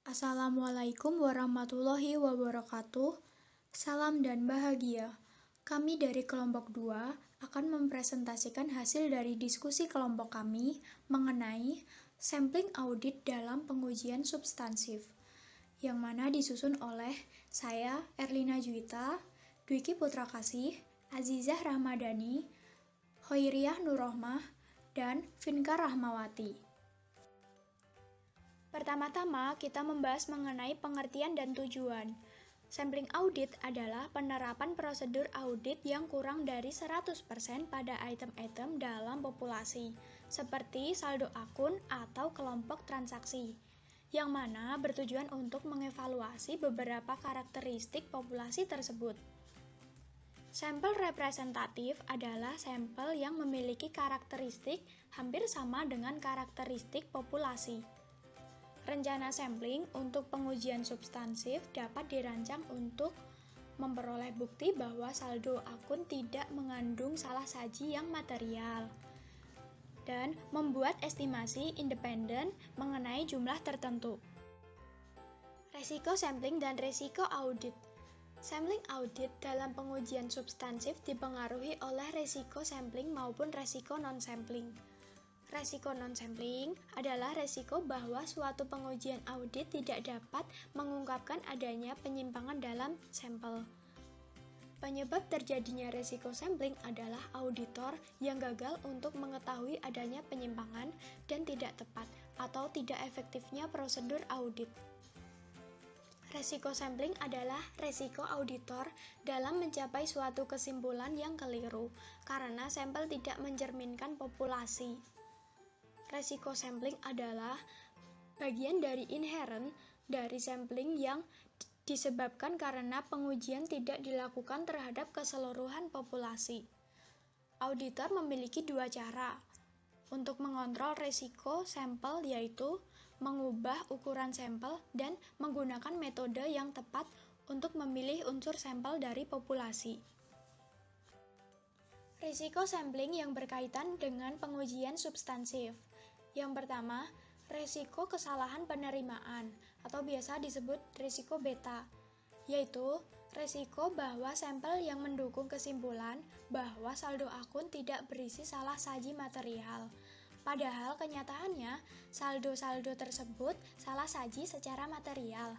Assalamualaikum warahmatullahi wabarakatuh. Salam dan bahagia. Kami dari kelompok 2 akan mempresentasikan hasil dari diskusi kelompok kami mengenai sampling audit dalam pengujian substansif, yang mana disusun oleh saya, Erlina Juwita, Dwiki Putrakasih, Azizah Rahmadani, Hoiriah Nurrohmah, dan Vinka Rahmawati. Pertama-tama, kita membahas mengenai pengertian dan tujuan. Sampling audit adalah penerapan prosedur audit yang kurang dari 100% pada item-item dalam populasi, seperti saldo akun atau kelompok transaksi, yang mana bertujuan untuk mengevaluasi beberapa karakteristik populasi tersebut. Sampel representatif adalah sampel yang memiliki karakteristik hampir sama dengan karakteristik populasi. Rencana sampling untuk pengujian substansif dapat dirancang untuk memperoleh bukti bahwa saldo akun tidak mengandung salah saji yang material dan membuat estimasi independen mengenai jumlah tertentu. Resiko sampling dan resiko audit. Sampling audit dalam pengujian substansif dipengaruhi oleh resiko sampling maupun resiko non-sampling. Resiko non-sampling adalah resiko bahwa suatu pengujian audit tidak dapat mengungkapkan adanya penyimpangan dalam sampel. Penyebab terjadinya resiko sampling adalah auditor yang gagal untuk mengetahui adanya penyimpangan dan tidak tepat atau tidak efektifnya prosedur audit. Resiko sampling adalah resiko auditor dalam mencapai suatu kesimpulan yang keliru karena sampel tidak mencerminkan populasi. Resiko sampling adalah bagian dari inherent dari sampling yang disebabkan karena pengujian tidak dilakukan terhadap keseluruhan populasi. Auditor memiliki dua cara untuk mengontrol resiko sampel, yaitu mengubah ukuran sampel dan menggunakan metode yang tepat untuk memilih unsur sampel dari populasi. Risiko sampling yang berkaitan dengan pengujian substansif. Yang pertama, risiko kesalahan penerimaan atau biasa disebut risiko beta, yaitu risiko bahwa sampel yang mendukung kesimpulan bahwa saldo akun tidak berisi salah saji material. Padahal kenyataannya saldo-saldo tersebut salah saji secara material,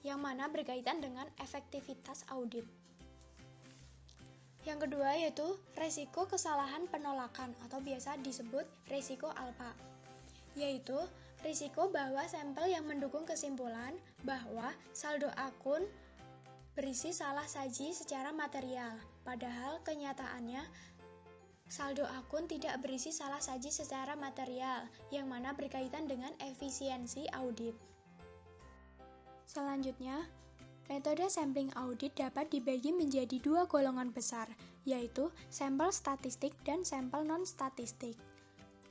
yang mana berkaitan dengan efektivitas audit. Yang kedua yaitu resiko kesalahan penolakan atau biasa disebut risiko alfa, yaitu risiko bahwa sampel yang mendukung kesimpulan bahwa saldo akun berisi salah saji secara material, padahal kenyataannya saldo akun tidak berisi salah saji secara material, yang mana berkaitan dengan efisiensi audit. Selanjutnya, metode sampling audit dapat dibagi menjadi dua golongan besar, yaitu sampel statistik dan sampel non-statistik.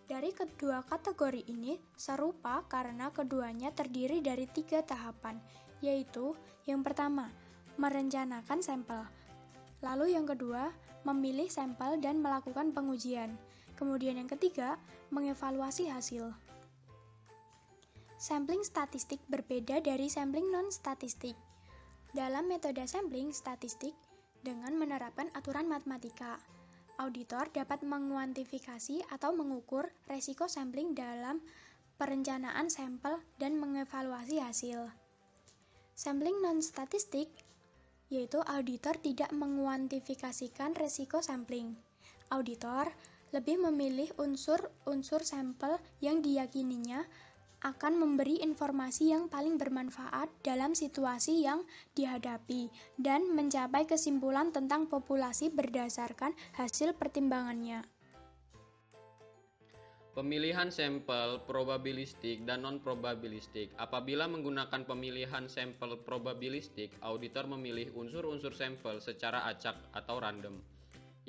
Dari kedua kategori ini serupa karena keduanya terdiri dari 3 tahapan, yaitu yang pertama, merencanakan sampel. Lalu yang kedua, memilih sampel dan melakukan pengujian. Kemudian yang ketiga, mengevaluasi hasil. Sampling statistik berbeda dari sampling non-statistik. Dalam metode sampling statistik, dengan menerapkan aturan matematika, auditor dapat menguantifikasi atau mengukur resiko sampling dalam perencanaan sampel dan mengevaluasi hasil. Sampling non-statistik, yaitu auditor tidak menguantifikasikan resiko sampling. Auditor lebih memilih unsur-unsur sampel yang diyakininya akan memberi informasi yang paling bermanfaat dalam situasi yang dihadapi dan mencapai kesimpulan tentang populasi berdasarkan hasil pertimbangannya. Pemilihan sampel probabilistik dan non-probabilistik. Apabila menggunakan pemilihan sampel probabilistik, auditor memilih unsur-unsur sampel secara acak atau random,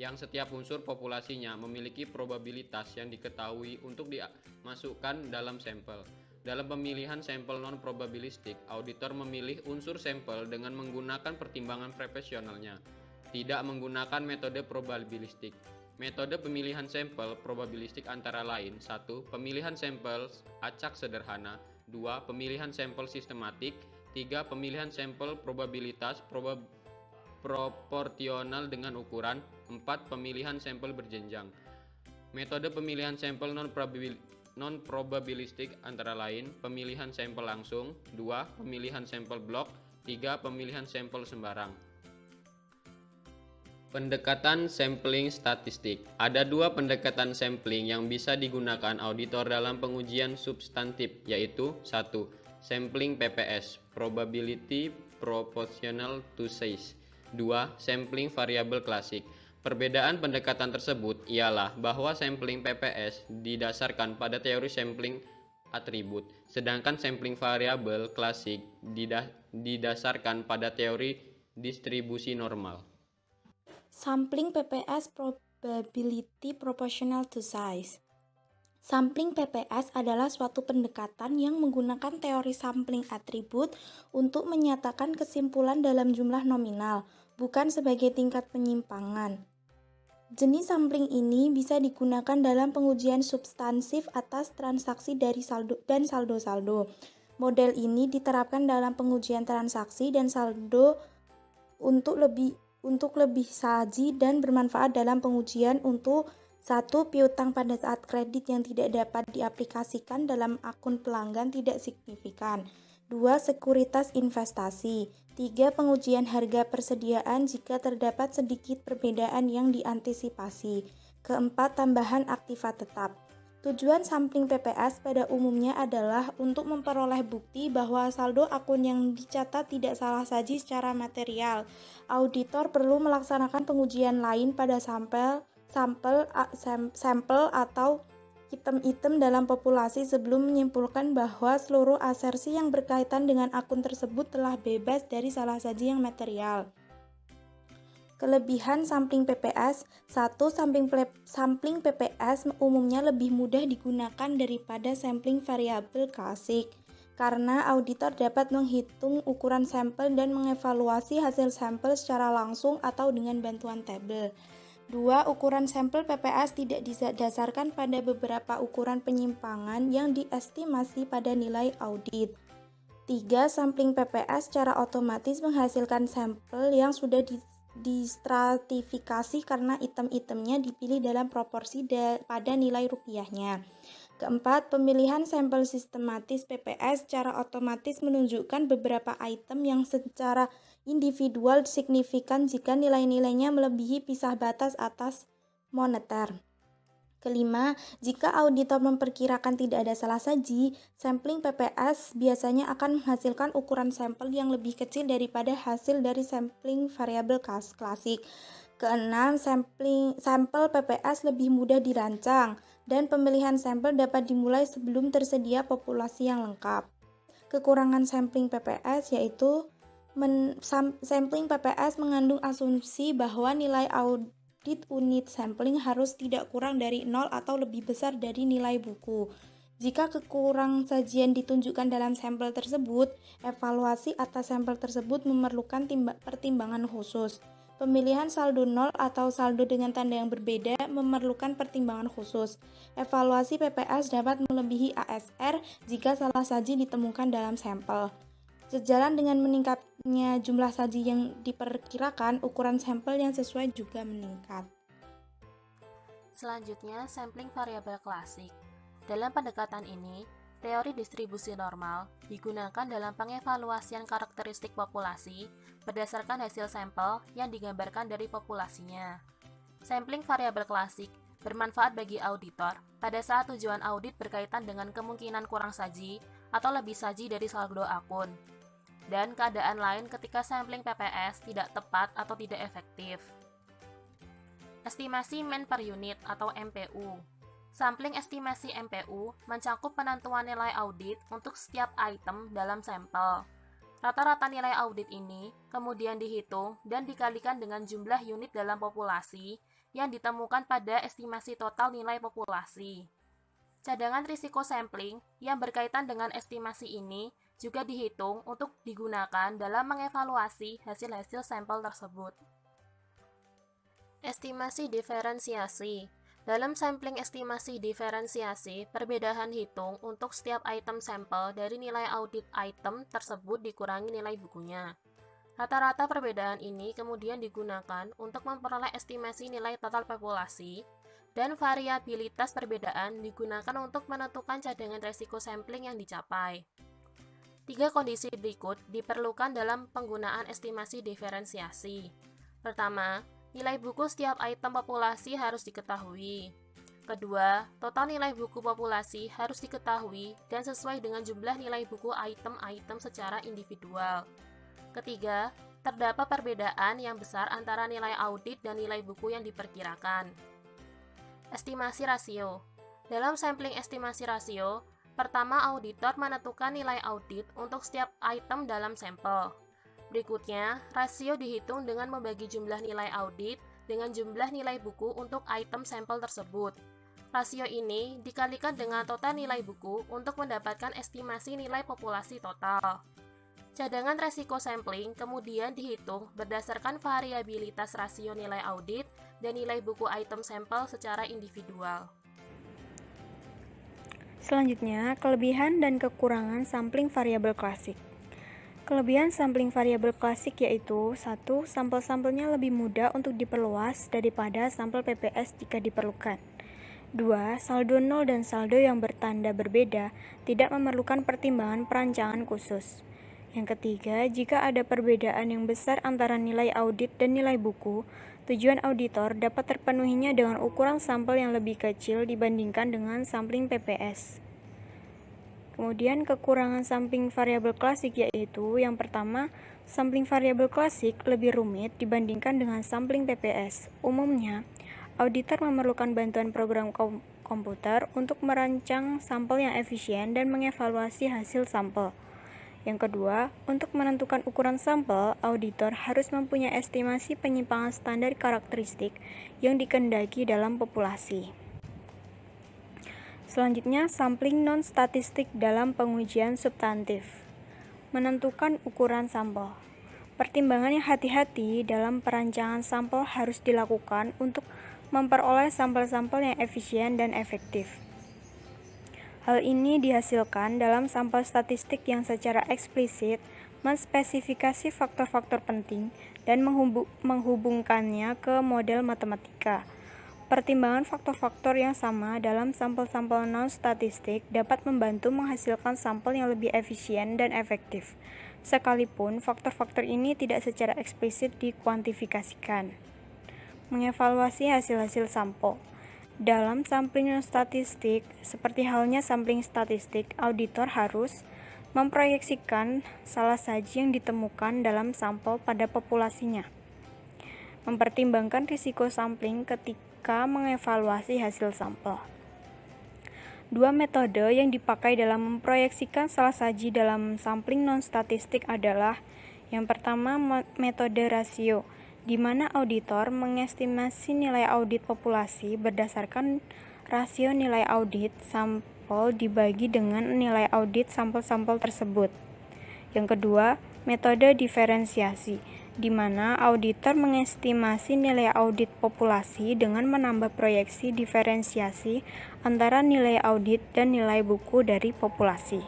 yang setiap unsur populasinya memiliki probabilitas yang diketahui untuk dimasukkan dalam sampel. Dalam pemilihan sampel non-probabilistik, auditor memilih unsur sampel dengan menggunakan pertimbangan profesionalnya, tidak menggunakan metode probabilistik. Metode pemilihan sampel probabilistik antara lain: 1. Pemilihan sampel acak sederhana. 2. Pemilihan sampel sistematik. 3. Pemilihan sampel probabilitas proporsional dengan ukuran. 4. Pemilihan sampel berjenjang. Metode pemilihan sampel non-probabilistik antara lain pemilihan sampel langsung, 2. Pemilihan sampel blok, 3. Pemilihan sampel sembarang. Pendekatan sampling statistik. Ada dua pendekatan sampling yang bisa digunakan auditor dalam pengujian substantif, yaitu 1. Sampling PPS, Probability Proportional to Size. 2. Sampling variabel klasik. Perbedaan pendekatan tersebut ialah bahwa sampling PPS didasarkan pada teori sampling atribut, sedangkan sampling variabel klasik didasarkan pada teori distribusi normal. Sampling PPS Probability Proportional to Size. Sampling PPS adalah suatu pendekatan yang menggunakan teori sampling atribut untuk menyatakan kesimpulan dalam jumlah nominal, bukan sebagai tingkat penyimpangan. Jenis sampling ini bisa digunakan dalam pengujian substansif atas transaksi dari saldo dan saldo-saldo. Model ini diterapkan dalam pengujian transaksi dan saldo untuk lebih saji dan bermanfaat dalam pengujian untuk 1. Piutang pada saat kredit yang tidak dapat diaplikasikan dalam akun pelanggan tidak signifikan. 2. Sekuritas investasi. 3. Pengujian harga persediaan jika terdapat sedikit perbedaan yang diantisipasi. Keempat, tambahan aktiva tetap. Tujuan sampling PPS pada umumnya adalah untuk memperoleh bukti bahwa saldo akun yang dicatat tidak salah saji secara material. Auditor perlu melaksanakan pengujian lain pada sampel atau item-item dalam populasi sebelum menyimpulkan bahwa seluruh asersi yang berkaitan dengan akun tersebut telah bebas dari salah saji yang material. Kelebihan sampling PPS. 1. Sampling PPS umumnya lebih mudah digunakan daripada sampling variabel klasik karena auditor dapat menghitung ukuran sampel dan mengevaluasi hasil sampel secara langsung atau dengan bantuan tabel. 2. Ukuran sampel PPS tidak didasarkan pada beberapa ukuran penyimpangan yang diestimasi pada nilai audit. 3. Sampling PPS secara otomatis menghasilkan sampel yang sudah distratifikasi karena item-itemnya dipilih dalam proporsi pada nilai rupiahnya. Keempat, pemilihan sampel sistematis PPS secara otomatis menunjukkan beberapa item yang secara individual signifikan jika nilai-nilainya melebihi pisah batas atas moneter. Kelima, jika auditor memperkirakan tidak ada salah saji, sampling PPS biasanya akan menghasilkan ukuran sampel yang lebih kecil daripada hasil dari sampling variabel klasik. Keenam, sampel PPS lebih mudah dirancang dan pemilihan sampel dapat dimulai sebelum tersedia populasi yang lengkap. Kekurangan sampling PPS yaitu sampling PPS mengandung asumsi bahwa nilai audit unit sampling harus tidak kurang dari 0 atau lebih besar dari nilai buku. Jika kekurang sajian ditunjukkan dalam sampel tersebut, evaluasi atas sampel tersebut memerlukan pertimbangan khusus. Pemilihan saldo 0 atau saldo dengan tanda yang berbeda memerlukan pertimbangan khusus. Evaluasi PPS dapat melebihi ASR jika salah saji ditemukan dalam sampel. Sejalan dengan meningkatnya jumlah saji yang diperkirakan, ukuran sampel yang sesuai juga meningkat. Selanjutnya, sampling variabel klasik. Dalam pendekatan ini, teori distribusi normal digunakan dalam pengevaluasian karakteristik populasi berdasarkan hasil sampel yang digambarkan dari populasinya. Sampling variabel klasik bermanfaat bagi auditor pada saat tujuan audit berkaitan dengan kemungkinan kurang saji atau lebih saji dari saldo akun, dan keadaan lain ketika sampling PPS tidak tepat atau tidak efektif. Estimasi mean per unit atau MPU. Sampling estimasi MPU mencakup penentuan nilai audit untuk setiap item dalam sampel. Rata-rata nilai audit ini kemudian dihitung dan dikalikan dengan jumlah unit dalam populasi yang ditemukan pada estimasi total nilai populasi. Cadangan risiko sampling yang berkaitan dengan estimasi ini juga dihitung untuk digunakan dalam mengevaluasi hasil-hasil sampel tersebut. Estimasi diferensiasi. Dalam sampling estimasi diferensiasi, perbedaan hitung untuk setiap item sampel dari nilai audit item tersebut dikurangi nilai bukunya. Rata-rata perbedaan ini kemudian digunakan untuk memperoleh estimasi nilai total populasi, dan variabilitas perbedaan digunakan untuk menentukan cadangan resiko sampling yang dicapai. 3 kondisi berikut diperlukan dalam penggunaan estimasi diferensiasi. Pertama, nilai buku setiap item populasi harus diketahui. Kedua, total nilai buku populasi harus diketahui dan sesuai dengan jumlah nilai buku item-item secara individual. Ketiga, terdapat perbedaan yang besar antara nilai audit dan nilai buku yang diperkirakan. Estimasi rasio. Dalam sampling estimasi rasio, pertama auditor menentukan nilai audit untuk setiap item dalam sampel. Berikutnya, rasio dihitung dengan membagi jumlah nilai audit dengan jumlah nilai buku untuk item sampel tersebut. Rasio ini dikalikan dengan total nilai buku untuk mendapatkan estimasi nilai populasi total. Cadangan resiko sampling kemudian dihitung berdasarkan variabilitas rasio nilai audit dan nilai buku item sampel secara individual. Selanjutnya, kelebihan dan kekurangan sampling variabel klasik. Kelebihan sampling variabel klasik yaitu 1. Sampel-sampelnya lebih mudah untuk diperluas daripada sampel PPS jika diperlukan. 2. Saldo nol dan saldo yang bertanda berbeda tidak memerlukan pertimbangan perancangan khusus. Yang ketiga, jika ada perbedaan yang besar antara nilai audit dan nilai buku, tujuan auditor dapat terpenuhinya dengan ukuran sampel yang lebih kecil dibandingkan dengan sampling PPS. Kemudian kekurangan sampling variabel klasik yaitu yang pertama, sampling variabel klasik lebih rumit dibandingkan dengan sampling PPS. Umumnya, auditor memerlukan bantuan program komputer untuk merancang sampel yang efisien dan mengevaluasi hasil sampel. Yang kedua, untuk menentukan ukuran sampel, auditor harus mempunyai estimasi penyimpangan standar karakteristik yang dikehendaki dalam populasi. Selanjutnya, sampling non-statistik dalam pengujian substantif. Menentukan ukuran sampel. Pertimbangan yang hati-hati dalam perancangan sampel harus dilakukan untuk memperoleh sampel-sampel yang efisien dan efektif. Hal ini dihasilkan dalam sampel statistik yang secara eksplisit menspesifikasi faktor-faktor penting dan menghubungkannya ke model matematika. Pertimbangan faktor-faktor yang sama dalam sampel-sampel non-statistik dapat membantu menghasilkan sampel yang lebih efisien dan efektif, sekalipun faktor-faktor ini tidak secara eksplisit dikuantifikasikan. Mengevaluasi hasil-hasil sampel. Dalam sampling non-statistik, seperti halnya sampling statistik, auditor harus memproyeksikan salah saji yang ditemukan dalam sampel pada populasinya. Mempertimbangkan risiko sampling ketika mengevaluasi hasil sampel. 2 metode yang dipakai dalam memproyeksikan salah saji dalam sampling non-statistik adalah yang pertama metode rasio, di mana auditor mengestimasi nilai audit populasi berdasarkan rasio nilai audit sampel dibagi dengan nilai audit sampel-sampel tersebut. Yang kedua, metode diferensiasi, di mana auditor mengestimasi nilai audit populasi dengan menambah proyeksi diferensiasi antara nilai audit dan nilai buku dari populasi.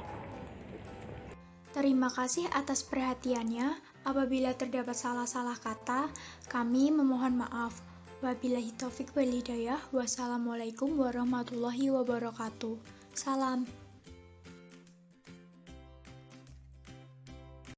Terima kasih atas perhatiannya. Apabila terdapat salah-salah kata, kami memohon maaf. Wabillahi taufik wal hidayah. Wassalamualaikum warahmatullahi wabarakatuh. Salam.